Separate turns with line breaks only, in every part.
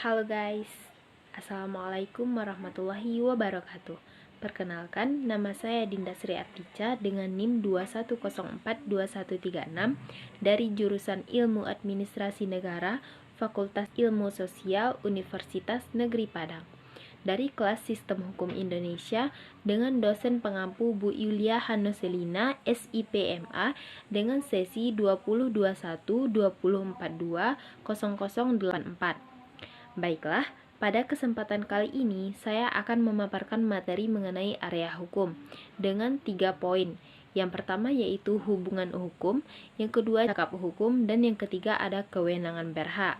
Halo guys, Assalamualaikum warahmatullahi wabarakatuh. Perkenalkan, nama saya Dinda Sri Artica dengan NIM 21042136 dari jurusan Ilmu Administrasi Negara, Fakultas Ilmu Sosial, Universitas Negeri Padang. Dari kelas Sistem Hukum Indonesia dengan dosen pengampu Bu Yulia Hanoselina, SIPMA, dengan sesi 2021-2042-0084. Baiklah, pada kesempatan kali ini saya akan memaparkan materi mengenai area hukum dengan 3 poin. Yang pertama yaitu hubungan hukum, yang kedua cakap hukum, dan yang ketiga ada kewenangan berhak.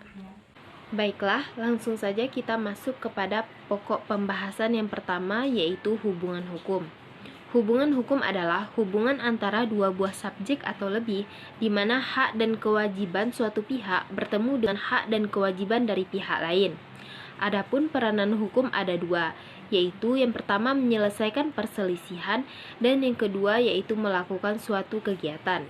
Baiklah, langsung saja kita masuk kepada pokok pembahasan yang pertama yaitu hubungan hukum. Hubungan hukum adalah hubungan antara dua buah subjek atau lebih, di mana hak dan kewajiban suatu pihak bertemu dengan hak dan kewajiban dari pihak lain. Adapun peranan hukum ada dua, yaitu yang pertama menyelesaikan perselisihan, dan yang kedua yaitu melakukan suatu kegiatan.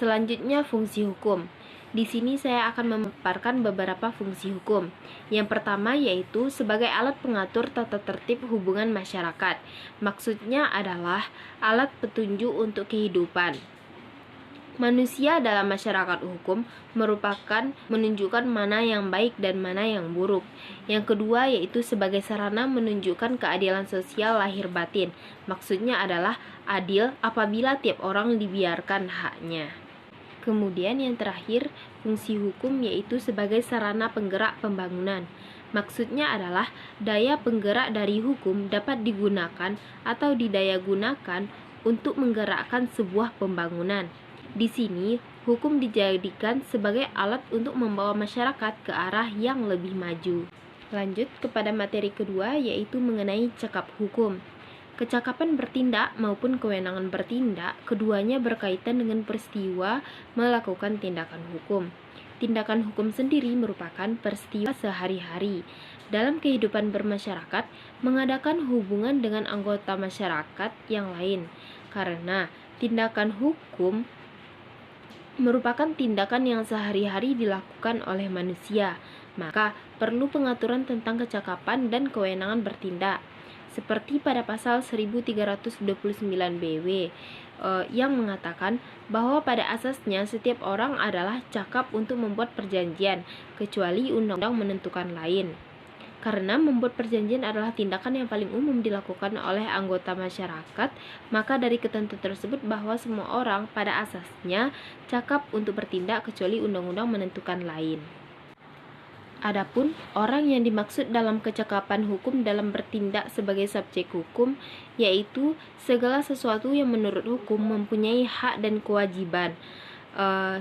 Selanjutnya fungsi hukum. Di sini saya akan memaparkan beberapa fungsi hukum. Yang pertama yaitu sebagai alat pengatur tata tertib hubungan masyarakat. Maksudnya adalah alat petunjuk untuk kehidupan manusia dalam masyarakat hukum merupakan menunjukkan mana yang baik dan mana yang buruk. Yang kedua yaitu sebagai sarana menunjukkan keadilan sosial lahir batin. Maksudnya adalah adil apabila tiap orang dibiarkan haknya. Kemudian yang terakhir, fungsi hukum yaitu sebagai sarana penggerak pembangunan. Maksudnya adalah daya penggerak dari hukum dapat digunakan atau didayagunakan untuk menggerakkan sebuah pembangunan. Di sini, hukum dijadikan sebagai alat untuk membawa masyarakat ke arah yang lebih maju. Lanjut kepada materi kedua yaitu mengenai cakap hukum. Kecakapan bertindak maupun kewenangan bertindak, keduanya berkaitan dengan peristiwa melakukan tindakan hukum. Tindakan hukum sendiri merupakan peristiwa sehari-hari dalam kehidupan bermasyarakat, mengadakan hubungan dengan anggota masyarakat yang lain. Karena tindakan hukum merupakan tindakan yang sehari-hari dilakukan oleh manusia, maka perlu pengaturan tentang kecakapan dan kewenangan bertindak. Seperti pada pasal 1329 BW yang mengatakan bahwa pada asasnya setiap orang adalah cakap untuk membuat perjanjian, kecuali undang-undang menentukan lain. Karena membuat perjanjian adalah tindakan yang paling umum dilakukan oleh anggota masyarakat, maka dari ketentuan tersebut bahwa semua orang pada asasnya cakap untuk bertindak kecuali undang-undang menentukan lain. Adapun orang yang dimaksud dalam kecakapan hukum dalam bertindak sebagai subjek hukum yaitu segala sesuatu yang menurut hukum mempunyai hak dan kewajiban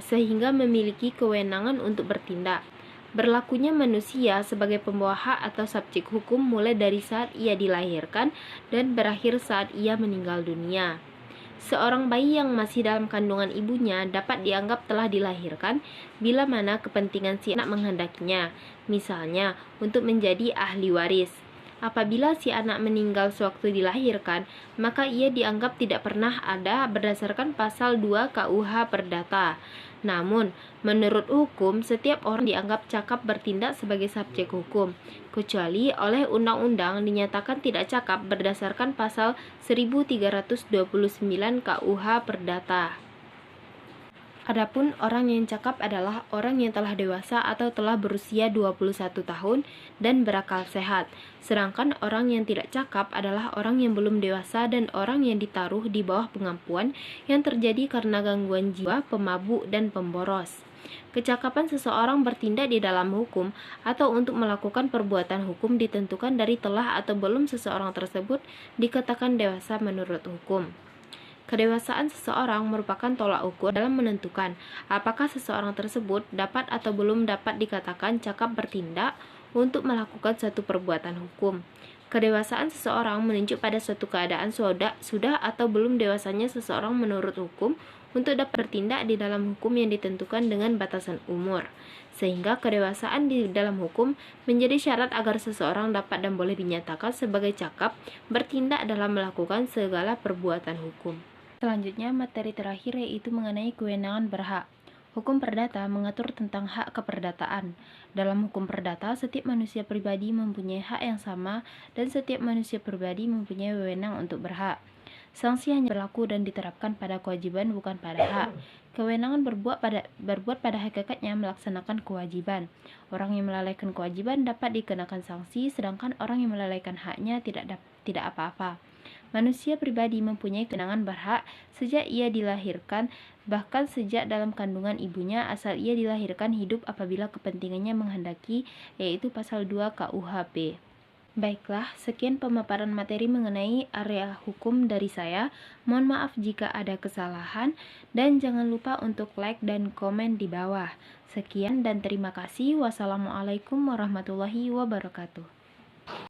sehingga memiliki kewenangan untuk bertindak. Berlakunya manusia sebagai pembawa hak atau subjek hukum mulai dari saat ia dilahirkan dan berakhir saat ia meninggal dunia. Seorang bayi yang masih dalam kandungan ibunya dapat dianggap telah dilahirkan bila mana kepentingan si anak menghendakinya, misalnya untuk menjadi ahli waris. Apabila si anak meninggal sewaktu dilahirkan, maka ia dianggap tidak pernah ada berdasarkan pasal 2 KUH Perdata. Namun, menurut hukum, setiap orang dianggap cakap bertindak sebagai subjek hukum, kecuali oleh undang-undang dinyatakan tidak cakap berdasarkan pasal 1329 KUH Perdata. Adapun orang yang cakap adalah orang yang telah dewasa atau telah berusia 21 tahun dan berakal sehat. Sedangkan orang yang tidak cakap adalah orang yang belum dewasa dan orang yang ditaruh di bawah pengampuan yang terjadi karena gangguan jiwa, pemabuk, dan pemboros. Kecakapan seseorang bertindak di dalam hukum atau untuk melakukan perbuatan hukum ditentukan dari telah atau belum seseorang tersebut dikatakan dewasa menurut hukum. Kedewasaan seseorang merupakan tolak ukur dalam menentukan apakah seseorang tersebut dapat atau belum dapat dikatakan cakap bertindak untuk melakukan suatu perbuatan hukum. Kedewasaan seseorang menunjuk pada suatu keadaan sudah atau belum dewasanya seseorang menurut hukum untuk dapat bertindak di dalam hukum yang ditentukan dengan batasan umur. Sehingga kedewasaan di dalam hukum menjadi syarat agar seseorang dapat dan boleh dinyatakan sebagai cakap bertindak dalam melakukan segala perbuatan hukum. Selanjutnya materi terakhir yaitu mengenai kewenangan berhak. Hukum perdata mengatur tentang hak keperdataan. Dalam hukum perdata, setiap manusia pribadi mempunyai hak yang sama dan setiap manusia pribadi mempunyai wewenang untuk berhak. Sanksi hanya berlaku dan diterapkan pada kewajiban, bukan pada hak. Kewenangan berbuat pada hakikatnya melaksanakan kewajiban. Orang yang melalaikan kewajiban dapat dikenakan sanksi, sedangkan orang yang melalaikan haknya tidak apa-apa. Manusia pribadi mempunyai kewenangan berhak sejak ia dilahirkan, bahkan sejak dalam kandungan ibunya, asal ia dilahirkan hidup apabila kepentingannya menghendaki, yaitu pasal 2 KUHP. Baiklah, sekian pemaparan materi mengenai area hukum dari saya. Mohon maaf jika ada kesalahan, dan jangan lupa untuk like dan komen di bawah. Sekian dan terima kasih. Wassalamualaikum warahmatullahi wabarakatuh.